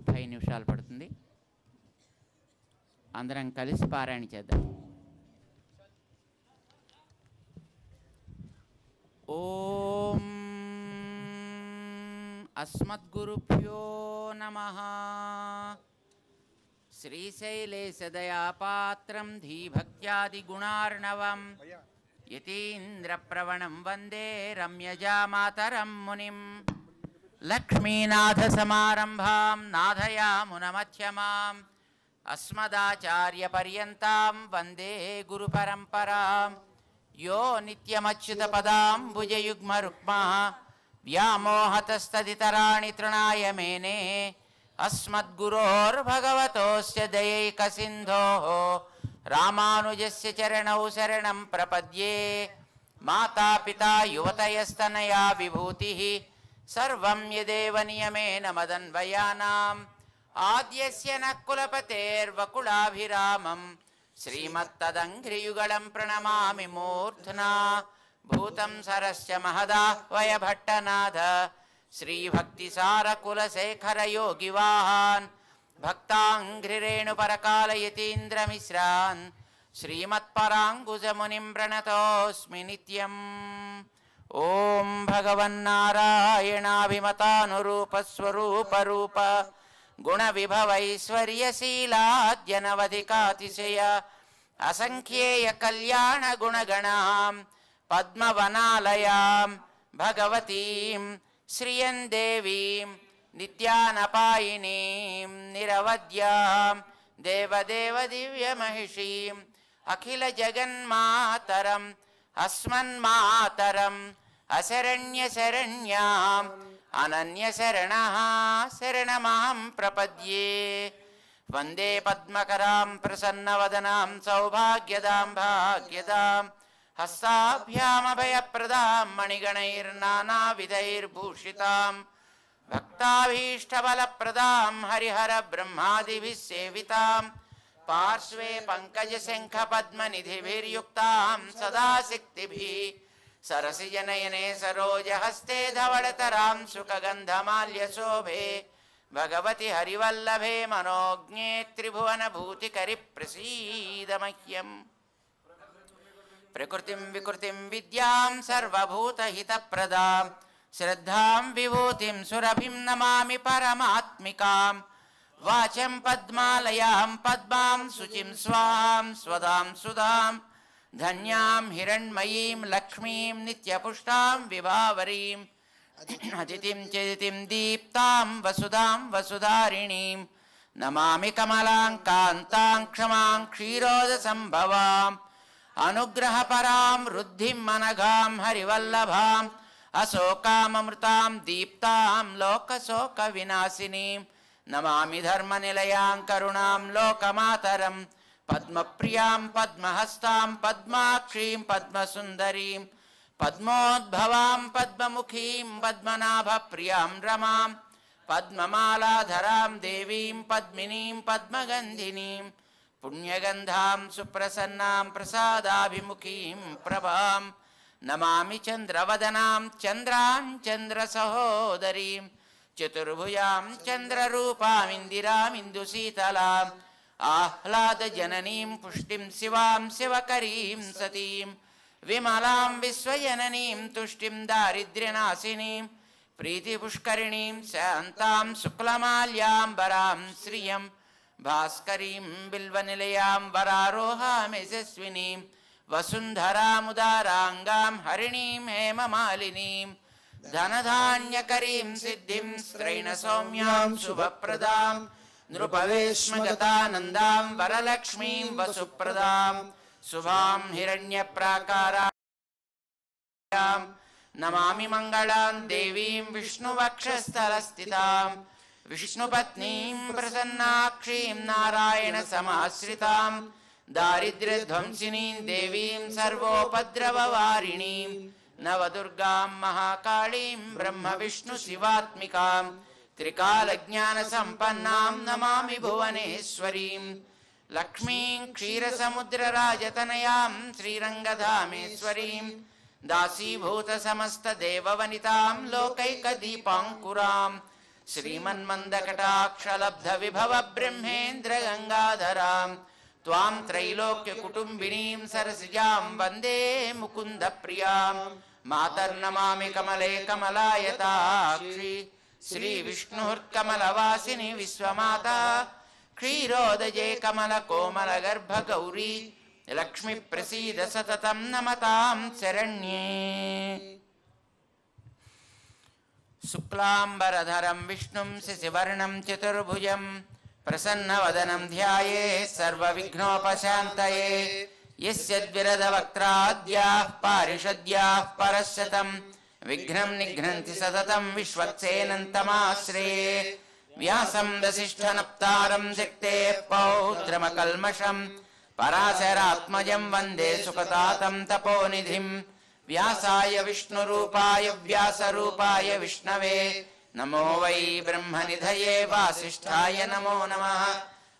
30 నిమిషాలు పడుతుంది. అందరం కలిసి పారాయణ చేద్దాం. ఓం అస్మద్గురుభ్యో నమః. శ్రీశైలేశదయాపాత్రం ధీభక్త్యాదిగుణార్ణవం యతీంద్రప్రవణం వందే రమ్యజామాతరం మునిం. లక్ష్మీనాథసమారంభాం నాథయామునమధ్యమాం అస్మదాచార్యపర్యంతాం వందే గురుపరంపరాం. యో నిత్యమచ్యుతపదాంబుజయుగ్మరుక్మా వ్యామోహతస్తదితరాణి తృణాయ మేనే. అస్మద్గురోర్భగవతోస్య దయైకసింధోః రామానుజస్య చరణౌ శరణం ప్రపద్యే. మాతాపితా యువతయస్తనయా విభూతిః సర్వం యదేవ నియమేన మదన్వయానాం. ఆద్యస్య నః కులపతేర్వకులాభిరామం శ్రీమత్తదంఘ్రియుగళం ప్రణమామి మూర్ధ్నా. భూతం సరస్య మహదాహ్వయ భట్టనాథ శ్రీభక్తిసారకులశేఖరయోగివాహాన్ భక్తాంఘ్రిరేణుపరకాలయతీంద్రమిశ్రాన్ శ్రీమత్పరాంగుజమునిం ప్రణతోస్మి నిత్యం. ఓం భగవన్నారాయణాభిమతానురూపస్వరూపరూప గుణవిభవైశ్వర్యశీలాద్యనవధికాతిశయ అసంఖ్యేయ కళ్యాణ గుణగణాం పద్మవనాలయాం భగవతీం శ్రియం దేవీం నిత్యానపాయినీం నిరవద్యాం దేవదేవ దివ్యమహిషీం అఖిల జగన్మాతరం అస్మన్మాతరం అశరణ్య శరణ్యాం అనన్యశరణః శరణమహం ప్రపద్యే. వందే పద్మకరాం ప్రసన్నవదనాం సౌభాగ్యదాం భాగ్యదాం హస్తాభ్యామభయప్రదాం మణిగణైర్నానావిధైర్భూషితాం భక్తాభీష్టబలప్రదాం హరిహర బ్రహ్మాదిభిः సేవితాం. పార్శ్వే పంకజశంఖపద్మనిధిభిర్యుక్తాం సదా శక్తిభిः సరసిజనయనే సరోజహస్తే ధవళతరాం సుఖగంధమాల్యశోభే. భగవతి హరివల్లభే మనోజ్ఞే త్రిభువనభూతికరి ప్రసీద మహ్యం. ప్రకృతిం వికృతిం విద్యాం సర్వభూతహితప్రదాం శ్రద్ధాం విభూతిం సురభిం నమామి పరమాత్మికాం. వాచం పద్మాలయాం పద్మాం శుచిం స్వాం స్వదాం సుధాం ధన్యాం హిరణ్మయీం లక్ష్మీం నిత్యపుష్టాం విభావరీం. అతిథిం చదితిం దీప్తాం వసుధాం వసుధారిణీం నమామి కమలాం కాంతాం క్షమాం క్షీరోదసంభవాం. అనుగ్రహపరాం వృద్ధిం మనఘాం హరివల్లభాం అశోకామృతాం దీప్తాం లోకశోక వినాశినీం నమామి ధర్మనిలయాం కరుణాం లోకమాతరం. పద్మప్రియాం పద్మహస్తాం పద్మాక్షీం పద్మసుందరీం పద్మోద్భవాం పద్మముఖీం పద్మనాభప్రియాం రమాం. పద్మమాలాధరాం దేవీం పద్మినీం పద్మగంధినీం పుణ్యగంధాం సుప్రసన్నాం ప్రసాదాభిముఖీం ప్రభాం. నమామి చంద్రవదనాం చంద్రాం చంద్రసహోదరీం చతుర్భుజాం చంద్రరూపామిందిరామిందుశీతలాం ఆహ్లాదజననీం పుష్టిం శివాం శివకరీం సతీం విమలాం విశ్వజననీం తుష్టిం దారిద్ర్యనాశినీం ప్రీతిపుష్కరిణీం శాంతాం శుక్లమాల్యాంబరాం శ్రియం భాస్కరీం బిల్వనిలయాం వరారోహామిశస్వినీం వసుంధరాముదారాంగాం హరిణీం హేమమాలినీం ధనధాన్యకరీం సిద్ధిం స్త్రైణ సౌమ్యాం శుభప్రదాం నృపవేశ్మగతానందాం వరలక్ష్మీం వసుప్రదాం శుభాం హిరణ్యప్రాకారాం. నమామి మంగళాం దేవీం విష్ణువక్షస్థలస్థితాం విష్ణుపత్నీం ప్రసన్నాక్షీం నారాయణ సమాశ్రితాం దారిద్ర్యధ్వంసినీం దేవీం సర్వోపద్రవవారిణీం నవదుర్గాం మహాకాళీం బ్రహ్మ విష్ణు శివాత్మికాం త్రికాలజ్ఞానసంపన్నాం నమామి భువనేశ్వరీం. లక్ష్మీం క్షీరసముద్రరాజతనయాం శ్రీరంగధామేశ్వరీం దాసీభూత సమస్త దేవవనితాం లోకైకదీపాంకురాం श्रीमन्मन्दकटाक्षलब्धविभव ब्रह्मेन्द्र गङ्गाधराम् त्वां त्रैलोक्यकुटुम्बिनीं सरसिजां वन्दे मुकुन्दप्रियां मातर्नमामि कमले कमलायताक्षी श्रीविष्णुर्कमलवासिनी विश्वमाता क्षीरोदये कमलकोमलगर्भगौरी लक्ष्मीप्रसीद सततं नमतां शरण्ये। शुक्लाम्बरधरं विष्णुं शशिवर्णं चतुर्भुजं प्रसन्नवदनं ध्यायेत् सर्वविघ्नोपशान्तये। यस्य द्विरदवक्त्राद्याः पारिषद्याः परशतं विघ्नं निघ्नन्ति सततं विश्वक्सेनन्तमाश्रये। व्यासं वसिष्ठनप्तारं शक्तेः पौत्रमकल्मषं पराशरात्मजं वन्दे सुखतातं तपोनिधिं। व्यासाय विष्णुरूपाय व्यासरूपाय विष्णवे नमो वै ब्रह्मनिधये वासिष्ठाय नमो नमः।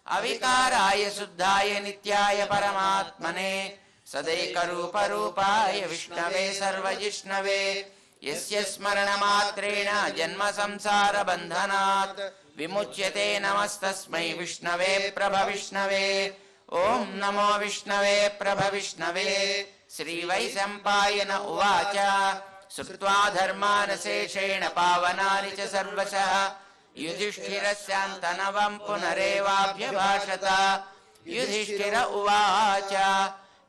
अविकाराय शुद्धाय नित्याय परमात्मने सदैकरूपरूपाय विष्णवे सर्वजिष्णवे। यस्य स्मरणमात्रेण जन्म संसार बन्धनात् विमुच्यते नमस्तस्मै विष्णवे प्रभविष्णवे। ओम नमो विष्णवे प्रभविष्णवे। श्रीवैशम्पायन उवाच श्रुत्वा धर्मान् शेषेण पावनानि च सर्वशः युधिष्ठिरस्यान्तनवं पुनरेवाभ्यभाषत। युधिष्ठिर उवाच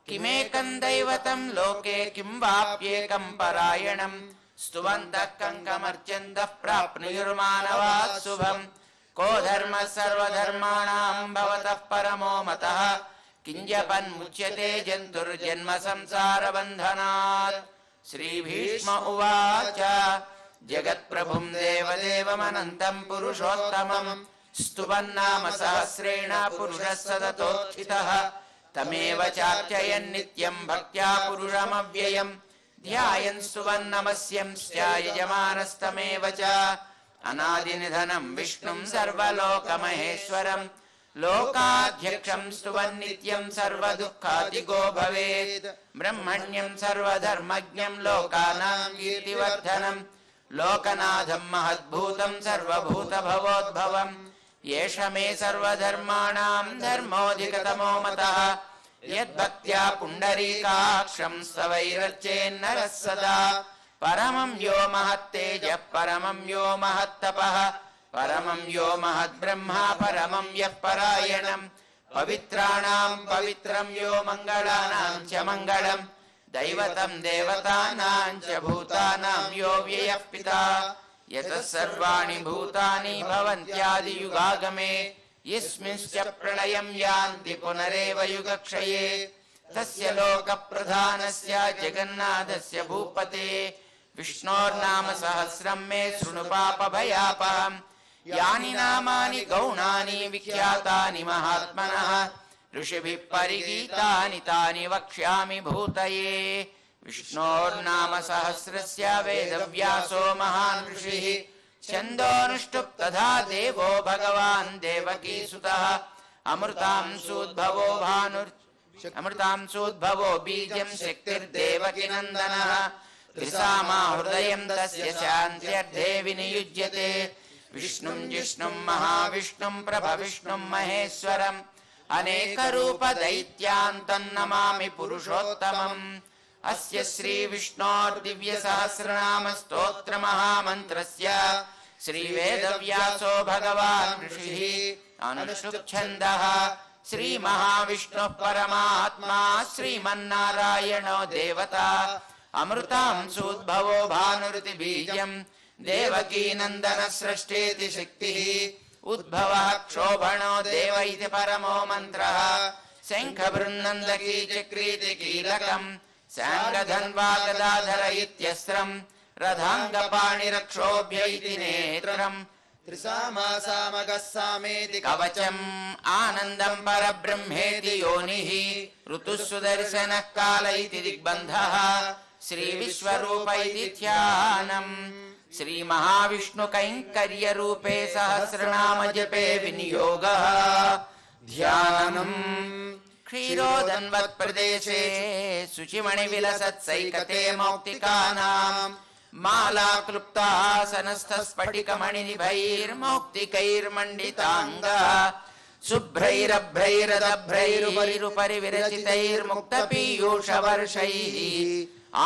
किमेकं दैवतं लोके किं वाप्येकं परायणं स्तुवन्तः कङ्कमर्चन्तः प्राप्नुयुर्मानवाः शुभम्। को धर्मः सर्वधर्माणां भवतः परमो मतः किञ्जपन्मुच्यते जन्तुर्जन्म संसारबन्धनात्। श्रीभीष्म उवाच जगत्प्रभुं देवदेवमनन्तं पुरुषोत्तमं स्तुवन्नाम सहस्रेण पुरुषः सततोत्थितः। तमेव चार्चयन् नित्यं भक्त्या पुरुषमव्ययं ध्यायन् स्तुवन्नमस्यंश्च यजमानस्तमेव च। अनादिनिधनं विष्णुं सर्वलोकमहेश्वरं लोकाध्यक्षं स्तुवन्नित्यं सर्वदुःखादिगो भवेत्। ब्रह्मण्यं सर्वधर्मज्ञं लोकानां कीर्तिवर्धनं लोकनाथं महद्भूतं सर्वभूतभवोद्भवं। येष मे सर्वधर्माणां धर्मोऽधिकतमो मतः यद्भक्त्या पुण्डरीकाक्षं स्तवैरर्चेन्नरः सदा। परमं यो महत्तेजः परमं यो महत्तपः परमं यो महद्ब्रह्मा परमं यः परायणं। पवित्राणां पवित्रं यो मङ्गलानां च मङ्गलं दैवतं देवतानां च भूतानां यो व्ययः पिता। यतः सर्वाणि भूतानि भवन्त्यादियुगागमे यस्मिंश्च प्रलयं यान्ति पुनरेव युगक्षये। तस्य लोकप्रधानस्य जगन्नाथस्य भूपते विष्णोर्नाम सहस्रं मे शृणु पापभयापहम्। यानि नामानि गौणानि विख्यातानि महात्मनः ऋषिभिः परिगीतानि तानि वक्ष्यामि भूतये। विष्णोर्नाम सहस्रस्य वेदव्यासो महान् ऋषिः छन्दोऽनुष्टुप् तथा देवो भगवान् देवकीसुतः। अमृतांशोद्भवो बीजं शक्तिर्देवकीनन्दनः। त्रिसामा हृदयं तस्य शान्त्यर्थे विनियुज्यते। विष्णुं जिष्णुं महाविष्णुं प्रभविष्णुं महेश्वरम् अनेकरूपदैत्यान्तं नमामि पुरुषोत्तमम्। अस्य श्रीविष्णोर्दिव्यसहस्रनाम स्तोत्रमहामन्त्रस्य श्रीवेदव्यासो भगवान् ऋषिः अनुष्टुप्छन्दः। श्रीमहाविष्णुः परमात्मा श्रीमन्नारायणो देवता अमृतांशोद्भवो भानुरिति देवकीनन्दन सृष्टेति शक्तिः। उद्भवः क्षोभणो देव इति परमो मन्त्रः। शङ्खबृन्नन्दकी चक्रीति कीलकम् साङ्गधन्वा गदाधर इत्यस्त्रम् रथाङ्गपाणिरक्षोभ्य इति नेत्रम्। त्रिसामासामगः सामेति कवचम् आनन्दं परब्रह्मेति योनिः। ऋतुः सुदर्शनः काल इति दिग्बन्धः। श्रीविश्वरूप इति ध्यानम्। श्रीमहाविष्णुकैङ्कर्यरूपे सहस्रनाम जपे विनियोगः ध्यानम्। क्षीरोदन्वत्प्रदेशे शुचिमणिविलसत्सैकते मौक्तिकानाम् मालाक्लुप्तासनस्थस्फटिकमणिनिभैर्मौक्तिकैर्मण्डिताङ्गः शुभ्रैरभ्रैरदभ्रैरुपरि विरचितैर्मुक्तपीयूषवर्षैः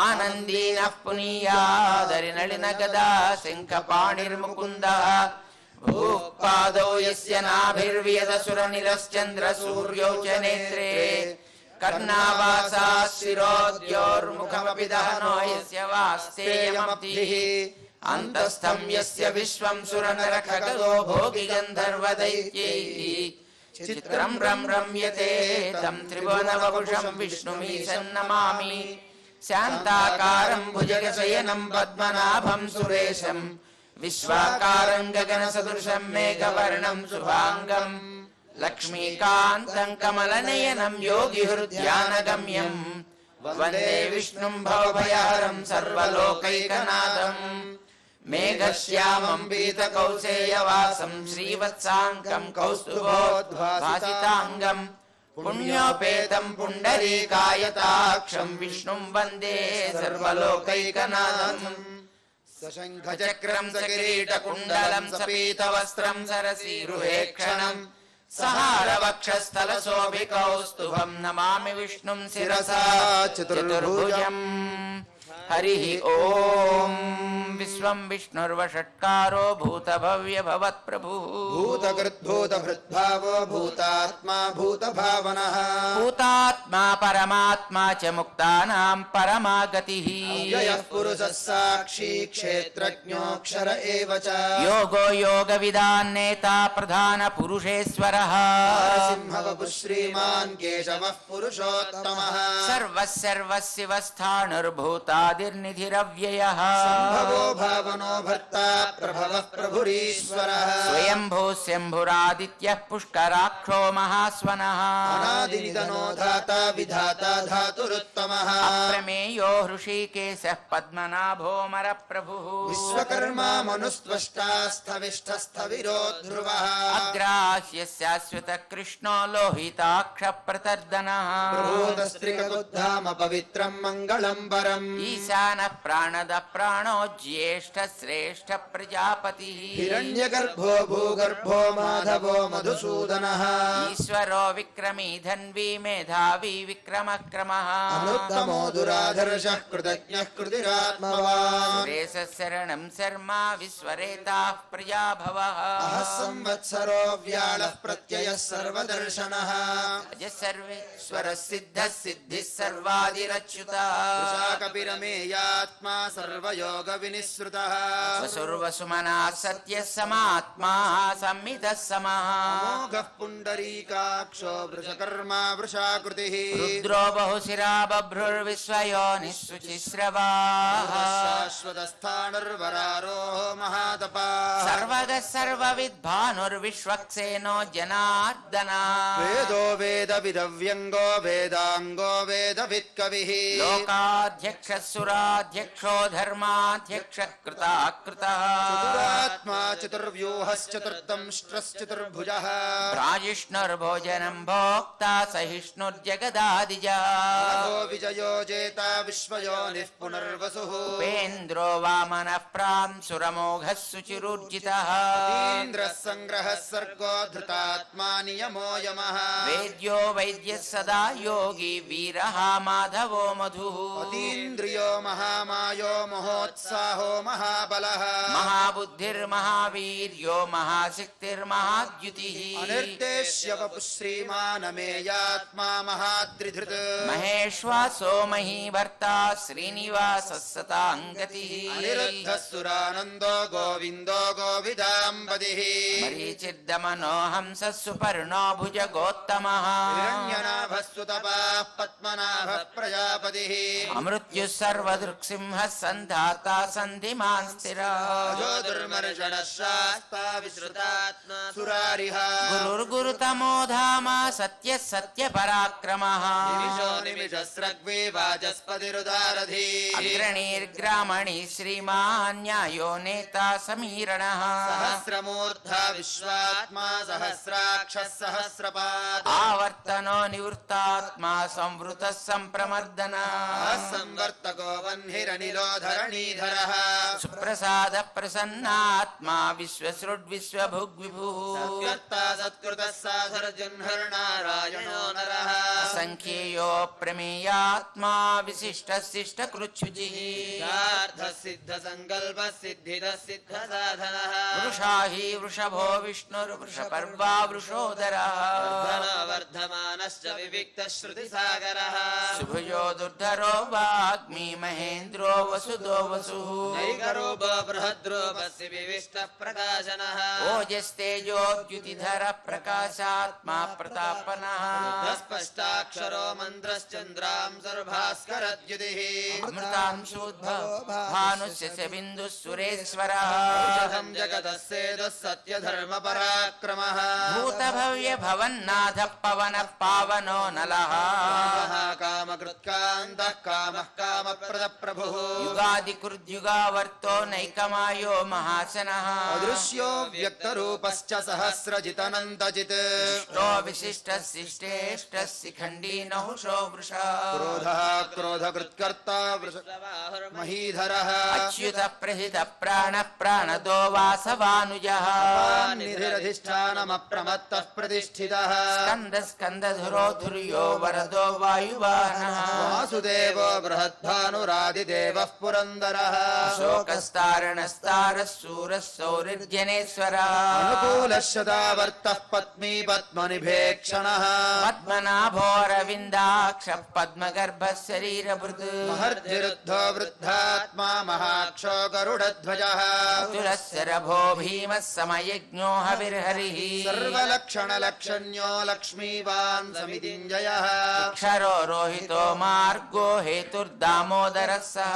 आनन्दीनः पुनीयादरिनलिनगदा शङ्खपाणिर्मुकुन्दः भूः पादौ यस्य नाभिर्व्यदसुरनिरश्चन्द्रसूर्यौ च नेत्रे कर्णावासाः शिरोद्योर्मुखमपि दहनो यस्य वास्तेयमब्धिः अन्तस्थं यस्य विश्वं सुरनरखगो भोगिगन्धर्वदैत्यैः चित्रं रम्यते तं त्रिभुवनवपुषं विष्णुमीशन्नमामि शान्ताकारं भुजगशयनं पद्मनाभं सुरेशं विश्वाकारं गगनसदृशं मेघवर्णं शुभाङ्गं लक्ष्मीकान्तं कमलनयनं योगिहृद्यानगम्यं वन्दे विष्णुं भवभयहरं सर्वलोकैकनाथं मेघश्यामं पीतकौसेयवासं श्रीवत्साङ्कं कौस्तुभोद्भासिताङ्गं पुण्योपेतं पुण्डरीकायताक्षं विष्णुं वन्दे सर्वलोकैकनाथं सशङ्खचक्रं सकिरीटकुण्डलं सपीतवस्त्रं सरसीरुहेक्षणं सहारवक्षस्थलशोभिकौस्तुभं नमामि विष्णुं शिरसा चतुर्भुजम् हरिः ॐ विश्वं विष्णुर्वषट्कारो भूतभव्यभवत्प्रभुः भूतकृद्भूतभृद्भावो भूतात्मा भूतभावनः भूतात्मा परमात्मा च मुक्तानां परमागतिः यः पुरुषः साक्षी क्षेत्रज्ञोऽक्षर एव च योगो योगविदान्नेता प्रधानपुरुषेश्वरः नरसिंहवपुः श्रीमान् केशवः पुरुषोत्तमः सर्वस्सर्वस्यवस्थाणुर्भूतादिर्निधिरव्ययः सम्भवो भावनो भर्ता प्रभवः प्रभुरीश्वरः स्वयंभू शम्भुरादित्यः पुष्कराक्षो महास्वनः अनादिनिधनो धाता विधाता धातुरुत्तमः अप्रमेयो हृषीकेशः पद्मनाभोऽमरप्रभुः विश्वकर्मा मनुस्त्वष्टा स्थविष्ठस्थविरो ध्रुवः अग्राह्य शाश्वत कृष्णो लोहिताक्षप्रतर्दनः प्रभूतस्त्रिकबुद्धाम पवित्रं मङ्गलं परम् ईशानः प्राणदः प्राणो ज्येष्ठ श्रेष्ठ प्रजापतिः हिरण्यगर्भो भूगर्भो माधवो मधुसूदनः ईश्वरो विक्रमी धन्वी मेधावी विक्रमक्रमः अनुत्तमो दुराधर्षः कृतज्ञः कृतिरात्मवान् सुरेशः शरणं शर्मा विश्वरेताः प्रजाभवः अहः संवत्सरो व्याळः प्रत्ययः सर्वदर्शनः अजः सर्वेश्वरः सिद्धः सिद्धिः सर्वादिरच्युतः कपिरमेयात्मा सर्वयोगविनिःसृतः वसुर्वसुमनः सत्यः समात्मा संहितः समः अमोघः पुण्डरीकाक्षो वृषकर्मा वृषाकृतिः रुद्रो बहुशिरा बभ्रुर्विश्वयोनिः शुचिस्रवाः शाश्वतस्थाणुर्वरारोः महातपः सर्वगः सर्वविद्भानुर्विश्वक्सेनो जनार्दनः वेदो वेदविदव्यङ्गो वेदाङ्गो वेदवित्कविः लोकाध्यक्षः सुराध्यक्षो धर्माध्यक्षः कृताकृतः चतुरात्मा चतुर्व्यूहश्चतुर्दंष्ट्रश्चतुर्भुजः प्राजिष्णुर्भोजनं भोक्ता सहिष्णुर्जगदादिजः नभो विजयो जेता विश्वयोनिः पुनर्वसुः उपेन्द्रो वामनः प्रांसुरमोघः सुचिरूर्जितः इन्द्रः सङ्ग्रहः सर्गो धृतात्मा नियमो यमः वेद्यो वैद्यः सदा योगी वीरः माधवो मधुः अतीन्द्रियो महामायो महोत्साहो महाबलः महाबुद्धिर्महावीर्यो महाशक्तिर्महाद्युतिः अनिर्देश्य वपुः श्रीमानमेयात्मा महाद्रिधृत् महेश्वासो महीभर्ता श्रीनिवासः सताङ्गतिः अनिरुद्धः सुरानन्दो गोविन्दो गोविदाम्बदिः मरीचिर्दमनो हंसः सुपर्णो भुजगोत्तमः हिरण्यनाभः सुतपाः पद्मनाभः प्रजापतिः अमृत्युः सर्वदृक्सिंहः सन्धाता सन्धिमान् स्थिरः अजो दुर्मर्षणः शास्ता विश्रुतात्मा सुरारिः गुरुर्गुरुतमो धाम सत्यः सत्यपराक्रमः निमिषो निमिषस्रग्वे वाचस्पतिरुदारधीः अग्रणीर्ग्रामणी श्रीमान् न्यायो नेता समीरणः सहस्रमूर्धा विश्वात्मा आत्मा सहस्राक्षः सहस्रपात् आवर्तनो निवृत्तात्मा संवृतः सम्प्रमर्दनः संवर्तको वह्निरनिलो धरणीधरः सुप्रसाद प्रसन्नात्मा विश्वसृड्विश्वभुग्विभुः सत्कर्ता सत्कृतः साधर्जन्हर्नारायणो नरः असङ्ख्येयो प्रमेयात्मा विशिष्टः शिष्टकृच्छुचिः सिद्धसङ्कल्पः सिद्धिदः सिद्धसाधनः वृषा हि वृषभो विष्णुर्वृषपर्वा वृषोदरः वर्धमानश्च विविक्तः श्रुतिसागरः सुभुजो दुर्धरो वाग्मी महेन्द्रो वसुदो वसुः नैकरूपो बृहद्रूपस्य विविष्टः प्रकाशनः ओजस्तेजोद्युतिधर प्रकाशात्मा प्रतापनः स्पष्टाक्षरो मन्त्रश्चन्द्रां सर्भास्करद्युतिः अमृतांशोद्भव भानुस्य बिन्दुः सुरेश्वरः औषधं जगतः सेदुः सत्यधर्मपराक्रमः भूतभव्य भवन्नाथः पवनः पावनो नलः कामकृत्कान्तः कामः कामप्रदप्रभुः युगादिकृद्युगावर्तो नैकमायो महासनः अदृश्यो व्यक्तरूपश्च सहस्रजितनन्तजित् इष्टो विशिष्टः शिष्टेष्टः शिखण्डी नहुषो वृषः क्रोधः क्रोधकृत्कर्ता महीधरः अच्युत प्रहित प्राणः प्राणदो वासवानुजः निधिरधिष्ठानमप्रमत्तः प्रतिष्ठितः स्कन्दधुरो धुर्यो वरदो वायुवाहनः वासुदेवो बृहद्भानुरादिदेवः पुरन्दरः शोकस्तारणस्तारः शूरः सौरिर्जनेश्वरः अनुकूलः शतावर्तः पत्नी पद्मनिभेक्षणः पद्मनाभोरविन्दाक्षः पद्मगर्भः शरीरभृत् महर्धिरुद्धो वृद्धात्मा महाक्षो गरुडध्वजः तुलस्य रभो भीमः समयज्ञो हविर्हरिः सर्वलक्षणलक्षण्यो लक्ष्मीवान् समितिञ्जयः क्षरो रोहितो मार्गो हेतुर्दामोदरः सः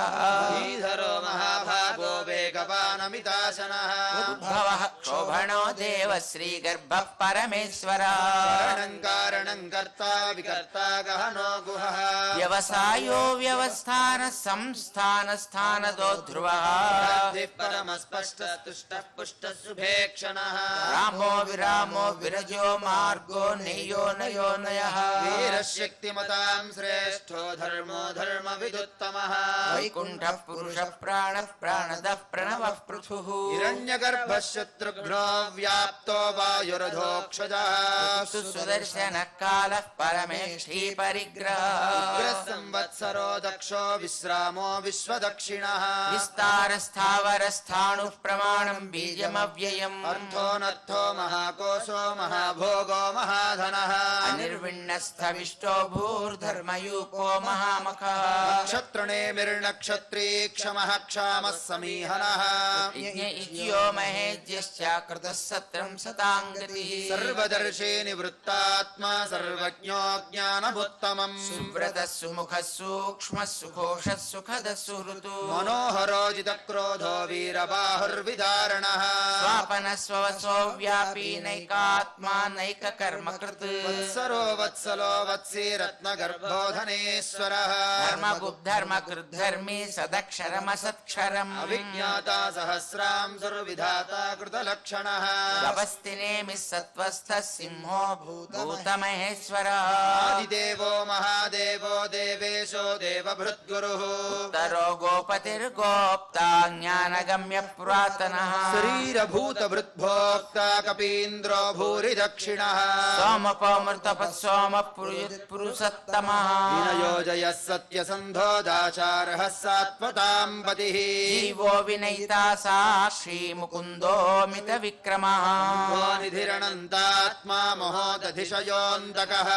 श्रीधरो महाभागो वेगवानमिताशनः उद्भवः क्षोभणो देव श्रीगर्भः परमेश्वरः कारणं कारणं कर्ता विकर्ता गहनो गुहः व्यवसायो व्यवस्थानः संस्थानस्थानदो ध्रुवः परमस्पष्टः तुष्टः पुष्टः शुभेक्षणः रामो विरामो विरजो मार्गो नेयो नयो नयः वीरशक्तिमतां श्रेष्ठो धर्मो धर्मविदुत्तमः वैकुण्ठः पुरुषः प्राणः प्राणदः प्रणवः पृथुः हिरण्यगर्भः शत्रुघ्नो व्याप्तो वायुरधोक्षजः सुदर्शनः कालः परमेष्ठी परिग्रहः संवत्सरो दक्षो विश्रामो विश्वदक्षिणः विस्तारस्थावरस्थाणुः प्रमाणम् बीजमव्ययम् अर्थोऽनर्थो महाकोशो महाभोगो महाधनः अनिर्विण्णस्थविष्टो भूर्धर्मयूपो महामखः नक्षत्रणेमिर्नक्षत्री क्षमः क्षामः समीहनः इज्यो महेज्यश्च कृतः सत्रम् सताङ्गतिः सर्वदर्शी निवृत्तात्मा सर्वज्ञो ज्ञानमुत्तमम् सुव्रतः सुमुखः सूक्ष्मः सुघोषः सुखदः सुहृतु मनोहरो जितक्रोधो वीरबाहुर्विदारणः स्वापनः स्ववसो व्यापी नैकात्मा नैककर्मकृत् वत्सरो वत्सलो वत्सी रत्नगर्भोधनेश्वरः धर्मकृद्धर्मी सदक्षरमसत्क्षरम् अविज्ञाता सहस्रांशुर्विधाता कृतलक्षणः गवस्तिनेमिः सत्त्वस्थः सिंहो भूतमहेश्वरः आदिदेवो महादेवो देवेशो देवभृद्गुरुः उत्तरो गोपतिर्गोप्ता ज्ञानगम्यः पुरातनः शरीरभूतभृद्भोक्ता कपीन्द्रो भूरि दक्षिणः सोमपोमृतपः सोमः पुरुषोत्तमः विनयोजयः सत्यसन्धो दाचारः सात्वतां पतिः जीवो विनयिता साक्षी मुकुन्दो मितविक्रमः निधिरनन्तात्मा महोदधिशयोऽन्तकः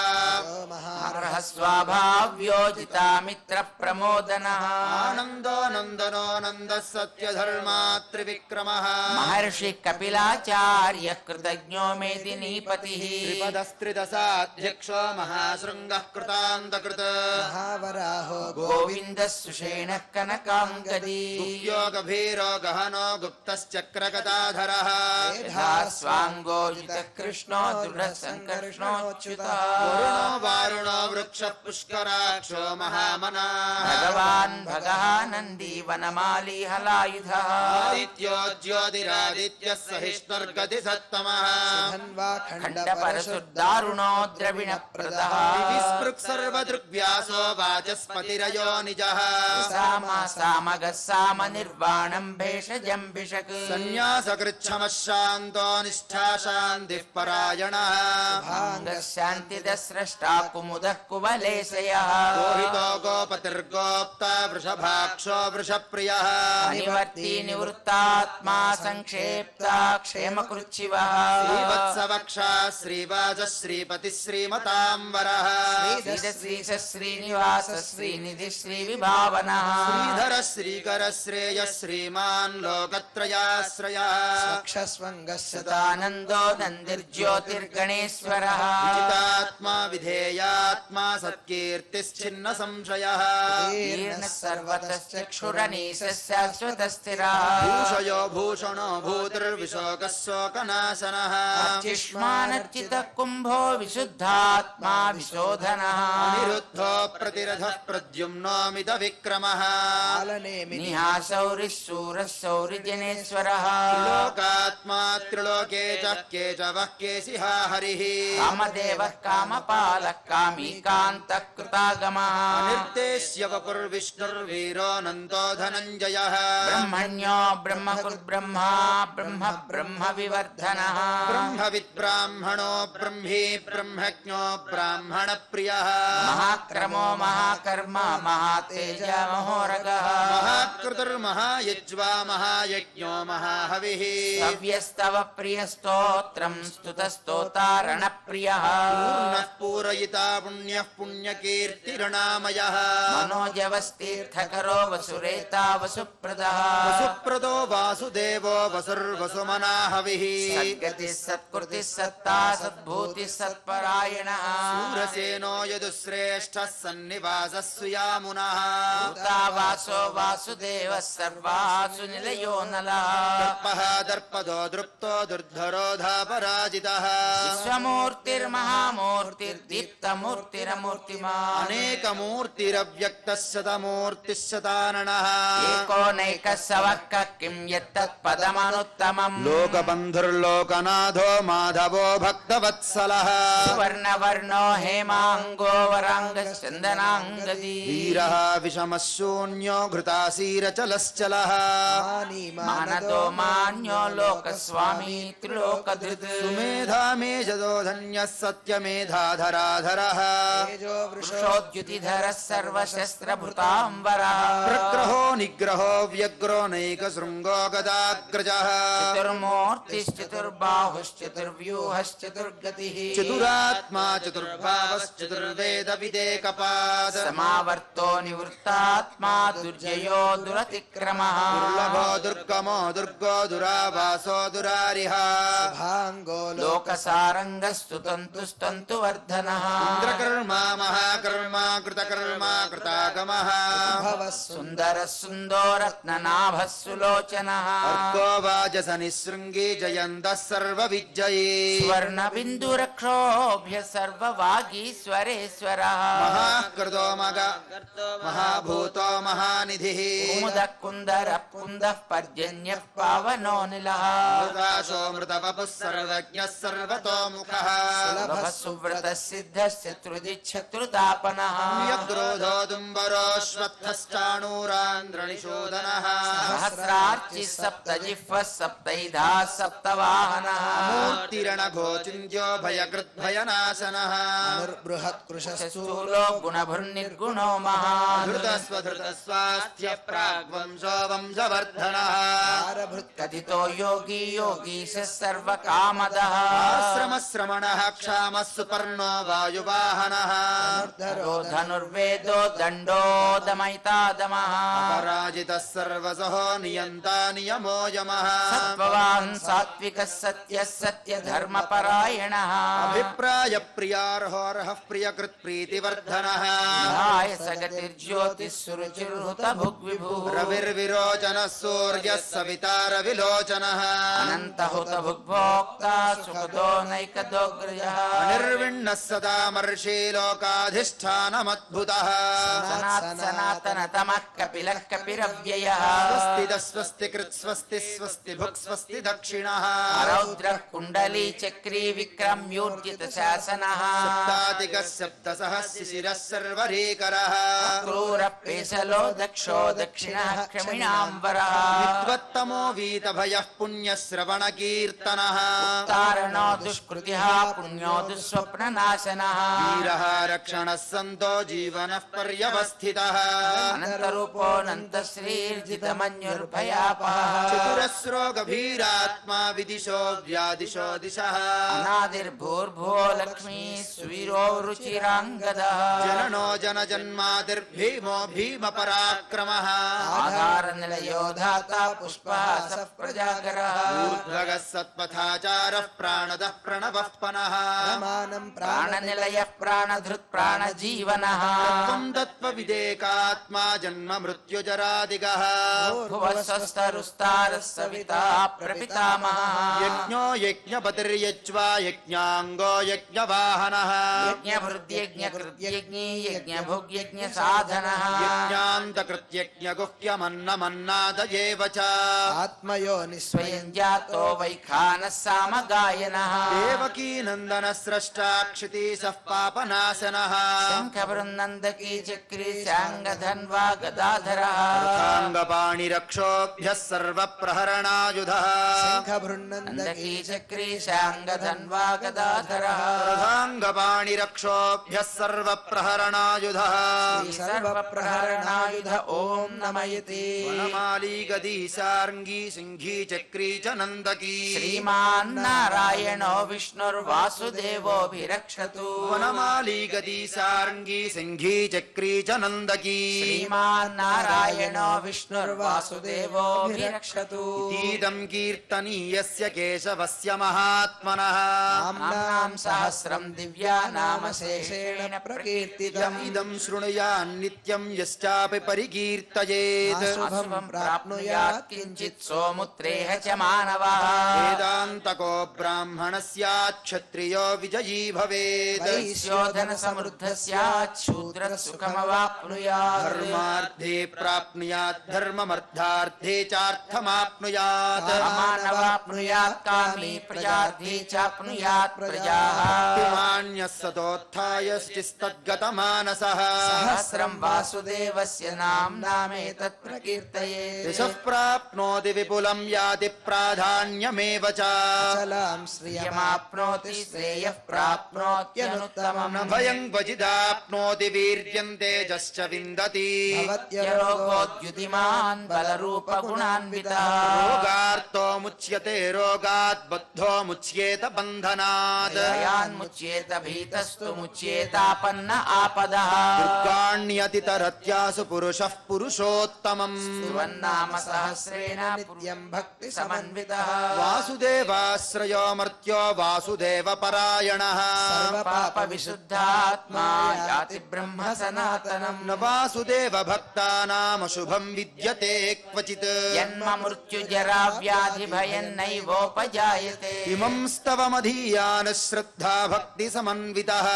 अर्हः स्वाभाव्योजिता मित्रप्रमोदनः आनन्दो नन्दनो नन्दः सत्यधर्मा त्रिविक्रमः महर्षि कपिलाचार्यः कृतज्ञो मेदिनीपतिः त्रिपदस्त्रिदशाध्यक्षो महाशृङ्गः कृतान्तकृत महावराहो गोविन्दः सुषेणः कनकाङ्गदी गुह्यो गभीरो गहनो गुप्तश्चक्रगदाधरः स्वाङ्गोजितः कृष्णो दृढसङ्कर्षणोच्युतः वरुणो वारुणो वृक्षः पुष्कराक्षो महामना भगवान् भगः नन्दी वनमाली हलायुधः आदित्यो ज्योतिरादित्यः सहिष्णुर्गतिः सर्वोत्तमः खण्डपरशुद्धारुणो द्रविणप्रदः विस्पृक् सर्वदृग्व्यासो वाचस्पतिरयो निजः सामगः सामनिर्वाणम् भेषजम् भिषक् सन्न्यासकृच्छमः शान्तो निष्ठा शान्तिः परायणः भाङ्गः शान्तिदः स्रष्टा कुमुदः कुवलेशयः गोहितो गोपतिर्गोप्ता वृषभाक्षो वृषप्रियः निवर्ती निवृत्तात्मा संक्षेप्ता क्षेमकृच्छिवः श्रीवत्सवक्षा श्रीवाचः श्रीपतिः श्रीमताम्बरः श्रीश श्रीनिवास श्रीनिधि श्रीविभावनः श्रीधरः श्रीकरः श्रेयः श्रीमान् लोकत्रयाश्रयः सदानन्दो नन्दिर्ज्योतिर्गणेश्वरः विजितात्मा विधेयात्मा सत्कीर्तिश्चिन्न संशयः सर्वतश्चक्षुरनीशः शाश्वतस्थिरः भूषयो भूषणो भूतिर्विशोकः शोकनाशनः अर्चिष्मानर्चितः कुम्भो विशुद्धात्मा विशोधनः अनिरुद्धो प्रतिरथः प्रद्युम्नोमित विक्रमः निहासौरिः शूरः शौरिजनेश्वरः लोकात्मा त्रिलोके च केशवः केशिहा हरिः कामदेवः कामपालः कामीकान्तः कृतागमः निर्देश्य वपुर्विष्णुर्वीरो नन्दो धनञ्जयः ब्रह्मण्यो ब्रह्मकुर्ब्रह्मा ब्रह्म ब्रह्म विवर्धनः ब्रह्मविद्ब्राह्मणो ब्रह्मी ब्रह्मज्ञो ब्राह्मणप्रियः महाक्रमो महाकर्म महातेज महोरगः महाकृतिर्महायज्वा महायज्ञो महाहविः सव्यस्तव प्रियस्तोत्रम् स्तुतस्तोतारणप्रियः पूर्णः पूरयिता पुण्यः पुण्यकीर्तिरणामयः मनोजवस्तीर्थकरो वसुरेता वसुप्रदः वसुप्रदो वासुदेवो वसुर्वसुमनाहविः सद्गतिः सत्कृतिः सत्ता सद्भूतिः सत्परायणः सूरसेनो यदुश्रेष्ठः सन्निवासः सुयामुनः वासो वासुदेवः सर्वासु निलयो नलः दर्पः दर्पदो दृप्तो दुर्धरो धापराजितः विश्वमूर्तिर्महामूर्तिर्दीप्तमूर्तिरमूर्तिमान् अनेकमूर्तिरव्यक्तः शतमूर्तिः शताननः एको नैकः सवक्कः किं यत्तत्पदमनुत्तमम् लोकबन्धुर्लोकनाथो माधवो भक्तवत्सलः वर्णवर्णो हेमाङ्गो वराङ्गश्चन्दनाङ्गदी वीरः विषमः शून्यो घृतासीरचलश्चलः मानदो मान्यो लोकस्वामी त्रिलोकधृत् सुमेधा मेजदो धन्यः सत्यमेधाधराधरः वृषोद्युतिधरः सर्वशस्त्रभृताम्बरः प्रग्रहो निग्रहो व्यग्रो नैकशृङ्गो गदाग्रजः चतुर्मूर्तिश्चतुर्बाहुश्चतुर्व्यूहश्चतुर्गतिः चतुरात्मा चतुर्वेदविदेकपाद समावर्तो निवृत्तात्मा दुर्जयो दुरतिक्रमः दुर्लभो दुर्गमो दुर्गो दुरावासो दुरारिः लोकसारङ्गस्तु तन्तुस्तन्तु वर्धनः इन्द्रकर्मा महाकर्मा कृतकर्मा कृतागमः सुन्दरः सुन्दो रत्ननाभः सुलोचनः अर्को वाजसनिशृङ्गी जयन्तः सर्वविजयी स्वर्णबिन्दुरक्षोभ्य सर्ववागीश्वरेश्वरः महाकृतो महाभूतो महानिधिः कुमुदः कुन्दरः कुन्दः पर्जन्यः पावनो निलः मृदाशो मृतवपुः सर्वज्ञः सर्वतोमुखः सुलभः सुव्रतः सिद्धः शत्रुजिच्छत्रुतापनः यग्रोधो दुम्बरोऽश्वत्थश्चाणूरान्द्रणिशोदनः सहस्रार्चिः सप्तजिह्वः सप्तैधा सप्तवाहनः मूर्तिरणघोचिन्त्यो भयकृद्भयनाशनः स्थूलो गुणभुर्निर्गुणो महान् धृतस्वधृतस्वास्थ्य प्राग्वंशो वंशवर्धनः कथितो योगी योगीशः सर्वकामदः आश्रमश्रमणः क्षामः सुपर्णो वायुवाहनः धनुर्वेदो दण्डो दमयितादमः पराजितः सर्वसहो नियन्ता नियमो यमः सत्त्ववान् सात्विकः सत्यः सत्यधर्मपरायणः अभिप्रायप्रियार्होर्हः प्रियकृत्प्रीतिवर्धनः सगतिर्ज्योतिः सुरुचिर्हुत भुग्विभुः रविर्विरोचनः सूर्यः सविता रविलोचनः अनन्तहुत भुग्भोक्ता सुखदो नैकदोग्रजः अनिर्विण्णः सदा मर्षि लोकाधिष्ठानमद्भुतः सनातनतमः कपिलः कपिरव्ययः स्वस्तिदः स्वस्ति कृत् स्वस्ति स्वस्ति भुक् स्वस्ति दक्षिणः रौद्रः कुण्डली चक्री विक्रम्योर्जित शासनः सप्तातिकः सप्तसः शिशिरः सर्वरीकरः क्रूरः पेशलो दक्षो दक्षिणः क्षमिणाम्बरः विद्वत्तमो वीतभयः पुण्यश्रवणकीर्तनः तारणो दुष्कृतिः पुण्यो दुःस्वप्ननाशनः वीरः रक्षणः सन्तो जीवनः पर्यवस्थितः अनन्तरूपोऽनन्तश्रीर्जितमन्युर्भयापः चतुरस्रो गभीरात्मा विदिशो व्यादिशो दिशः अनादिर्भूर्भुवो लक्ष्मी सुवीरो रुचिराङ्गदः जननो जनजन्मादिर्भीमो भीमपराक्रमः आधारनिलयो धाता पुष्पः सः प्रजागरः ऊर्ध्वगः सत्पथाचारः प्राणदः प्रणवः पनः प्राणनिलयः प्राणधृत् प्राणजीवनः तत्त्वं तत्त्वविदेकात्मा जन्म मृत्युजरादिगः भुवः स्वस्तरुस्तारः सविता प्रपितामहः यज्ञो यज्ञपतिर्यज्वा यज्ञाङ्गो यज्ञवाहनः यज्ञभृद्यज्ञकृत्यज्ञी यज्ञभुग्यज्ञसाधनः यज्ञान्तकृत्यज्ञगुह्यमन्नमन्नादयेव च स्वयं जातो वैखानः सामगायनः देवकी नन्दनः स्रष्टा क्षितिसः पापनाशनः शङ्खवृन्नन्दकी चक्री शाङ्गधन्वा गदाधरः अर्थाङ्गपाणिरक्षोभ्यः सर्वप्रहरणायुधः शङ्खवृन्नन्दकी चक्री शाङ्गधन्वा गदाधरः अर्धाङ्गपाणिरक्षोभ्यः सर्वप्रहरणायुधः सर्वप्रहरणायुध ॐ नमयति वनमाली गदी सार्ङ्गी सिंही चक्री च नन्दकी श्रीमान् नारायणो विष्णुर्वासुदेवोऽभिरक्षतु वनमाली गदी सार्ङ्गी सिंही चक्री च नन्दकी श्रीमान् नारायणो विष्णुर्वासुदेवोऽभिरक्षतु इतीदं कीर्तनीयस्य केशवस्य महात्मनः नाम्नां सहस्रं दिव्या नामशेषेण प्रकीर्तितम् इदं शृणुयान्नित्यं यश्चापि परिकीर्तयेत् शुभं प्राप्नुयात् किञ्चित् सोमुत्रेह च मानवः वेदान्तको ब्राह्मणः स्यात् क्षत्रियो विजयी भवेत् वैश्योधन समृद्धः स्यात् शूद्रः सुखमवाप्नुयात् धर्मार्थे प्राप्नुयात् धर्ममर्थार्थे चार्थमाप्नुयात् मानवाप्नुयात् कामी प्रजार्थे चाप्नुयात् प्रजाः अभिमान्यः सतोत्थायश्चिस्तद्गतमानसः सहस्रं वासुदेवस्य नाम्नामेतत् प्रकीर्तयेत् यशः प्राप्नोति विपुलं याति प्राधान्यमेव च श्रियमाप्नोति श्रेयः प्राप्नोत्यनुत्तमम् न भयं क्वचिदाप्नोति वीर्यं तेजश्च विन्दति रोगोद्युतिमान् बलरूपगुणान्वितः रोगार्तो मुच्यते रोगात् बद्धो मुच्येत बन्धनात् भयान्मुच्येत भीतस्तु मुच्येतापन्न आपदः दुर्गाण्यतितरत्यासु पुरुषः पुरुषोत्तमम् स्तुवन्नाम सहस्रेण नित्यं भक्ति समन्वितः वासुदेवाश्रयो मर्त्यो वासुदेव परायणः सर्वपाप विशुद्धात्मा याति ब्रह्म सनातनम् न वासुदेव भक्तानामशुभं विद्यते क्वचित् जन्म मृत्यु जरा व्याधि भयन्नैवोपजायते इमं स्तवमधीयान् श्रद्धा भक्ति समन्वितः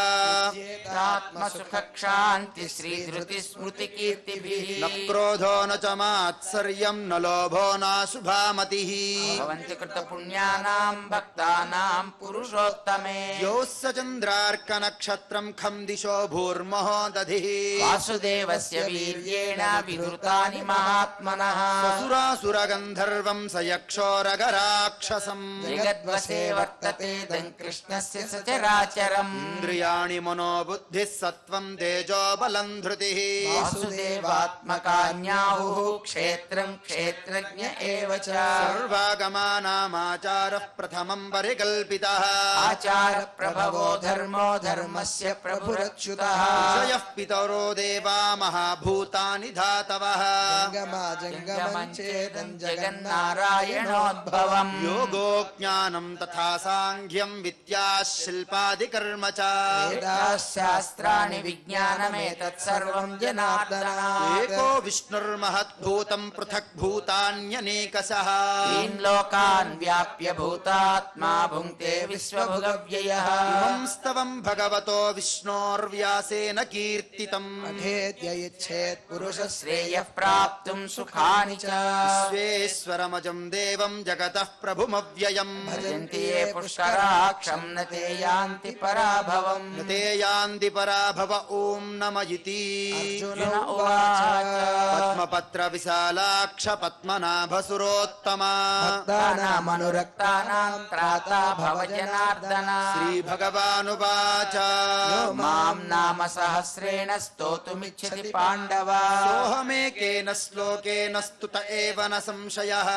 आत्म सुख क्षान्ति श्री धृति स्मृति कीर्तिभिः न क्रोधो न च मात्सर्यं न लोभो नाशुभामतिः भवन्ति कृत पुण्यानां भक्तानां पुरुषोत्तमे योऽस्य चन्द्रार्कनक्षत्रं खं दिशो भूर्महो दधिः वासुदेवस्य वीर्येण विवृतानि महात्मनः सुरासुरगन्धर्वं स यक्षोरगराक्षसम् जगद्वशे वर्तते दं कृष्णस्य सचराचरम् इन्द्रियाणि मनोबुद्धिः सत्त्वं तेजो बलं धृतिः वासुदेवात्मकान्याहुः क्षेत्रं क्षेत्रज्ञ एव च सर्वागमानामाचारः प्रथमं परिकल्पितः आचार प्रभवो धर्मो धर्मस्य प्रभुरच्युतः ऋषयः पितरो देवा महाभूतानि धातवः जङ्गमञ्चेदं जगन्नारायणोद्भवम् योगो ज्ञानं तथा साङ्ख्यं विद्या शिल्पादिकर्म च शास्त्राणि विज्ञानमेतत् सर्वं जनार्दनात् एको विष्णुर्महद्भूतं पृथक् भूतान्यनेकशः तीन् लोकान् व्याप्य भूतात्मा भुङ्क्ते विश्वभुगव्ययः इमं स्तवं भगवतो विष्णोर्व्यासेन कीर्तितम् अधेत्ययिच्छेत् पुरुष श्रेयः प्राप्तुं सुखानि च विश्वेश्वरमजं देवं जगतः प्रभुं प्रभुमव्ययम् भजन्ति ये पुष्कराक्षं न ते यान्ति पराभवम् न ते यान्ति पराभव ॐ नम इति अर्जुन उवाच पद्मपत्र विशालाक्ष पद्मनाभसुरोत्तमा भक्तानामनुरक्तानां त्राता भव जनार्दन श्रीभगवानुवाच मां नाम सहस्रेण स्तोतुमिच्छति पाण्डव सोऽहमेकेन श्लोकेन स्तुत एव न संशयः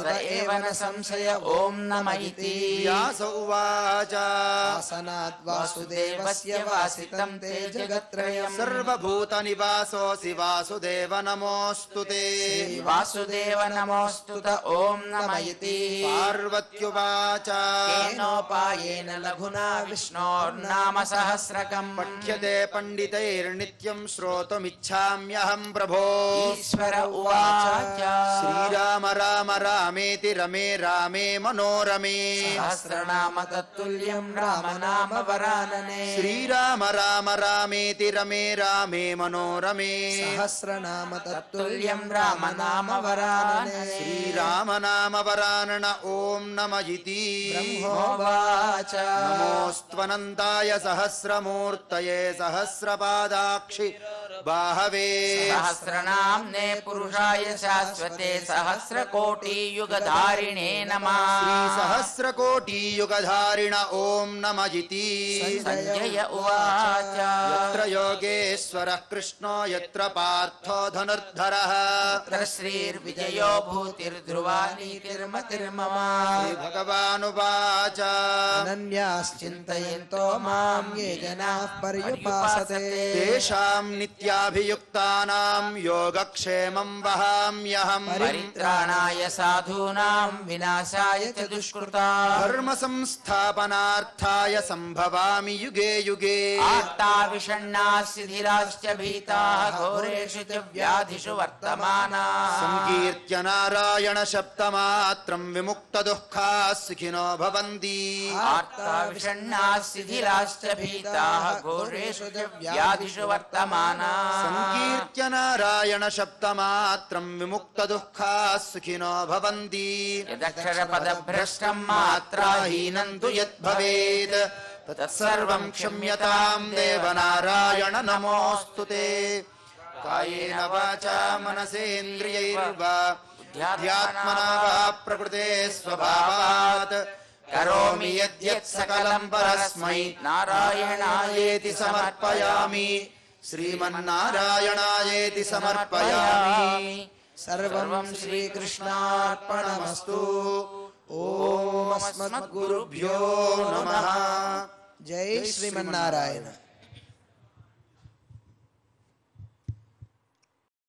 स एव न संशय ॐ नम इति व्यास उवाच आसनात् वासुदेवस्य वासितं ते जगत्त्रयम् सर्वभूतनिवासोऽसि वासुदेव नमोऽस्तु ते वासुदेव नमोऽस्तु त ॐ नम इति पार्वत्युवाच केनोपायेन लघुना विष्णोर्नाम सहस्रकम् पठ्यते पण्डितैर्नित्यं श्रोतुमिच्छाम्यहं प्रभो ईश्वर उवाच श्रीराम राम रामेति रमे रामे मनोरमे सहस्रनाम तत्तुल्यं राम नाम वरानने श्रीराम राम रामेति रमे रामे मनोरमे सहस्रनाम तत्तुल्यं राम नाम वरानने श्रीराम नाम वरानन ॐ नम इति ब्रह्मोवाच नमोऽस्त्वनन्ताय सहस्रमूर्तये सहस्रपादाक्षि बाहवे सहस्रनाम्ने पुरुषाय शाश्वते सहस्रकोटियुगधारिणे नमः श्रीसहस्रकोटियुगधारिण ॐ नम इति संजय उवाच यत्र योगेश्वरः कृष्णो यत्र पार्थो धनुर्धरः तत्र श्रीर्विजयो भूतिर्ध्रुवा नीतिर्मतिर्मम श्रीभगवानुवाच अनन्याश्चिन्तयन्तो मां ये जनाः पर्युपासते तेषां नित्याभियुक्तानां योगक्षेमं वहाम्यहम् परित्राणाय साधूनां विनाशाय च दुष्कृताः धर्म संस्थापनार्थाय संभवामि युगे युगे आर्ता विषण्णाः शिथिलाश्च भीताः घोरेषु च व्याधिषु वर्तमानाः संकीर्त्य नारायण शब्दमात्रं विमुक्त दुःखाः सुखिनो भवन्ति आर्ता विषण्णाः शिथिलाश्च भीताः घोरेषु च व्याधिषु वर्तमानाः संकीर्त्य नारायण शब्दमात्रं विमुक्त दुःखाः सुखिनो भवन्ति यदक्षरपदभ्रष्टं मात्राहीनं तु यद्भवेत् तत्सर्वं क्षम्यतां देवनारायण नमोऽस्तु ते कायेन वाचा मनसेन्द्रियैर्वा बुद्ध्यात्मना वा प्रकृते स्वभावात् करोमि यद्यत् सकलं परस्मै नारायणायेति समर्पयामि श्रीमन्नारायणायेति समर्पयामि सर्वं श्रीकृष्णार्पणमस्तु ॐ अस्मद्गुरुभ्यो नमः जय श्रीमन्नारायण।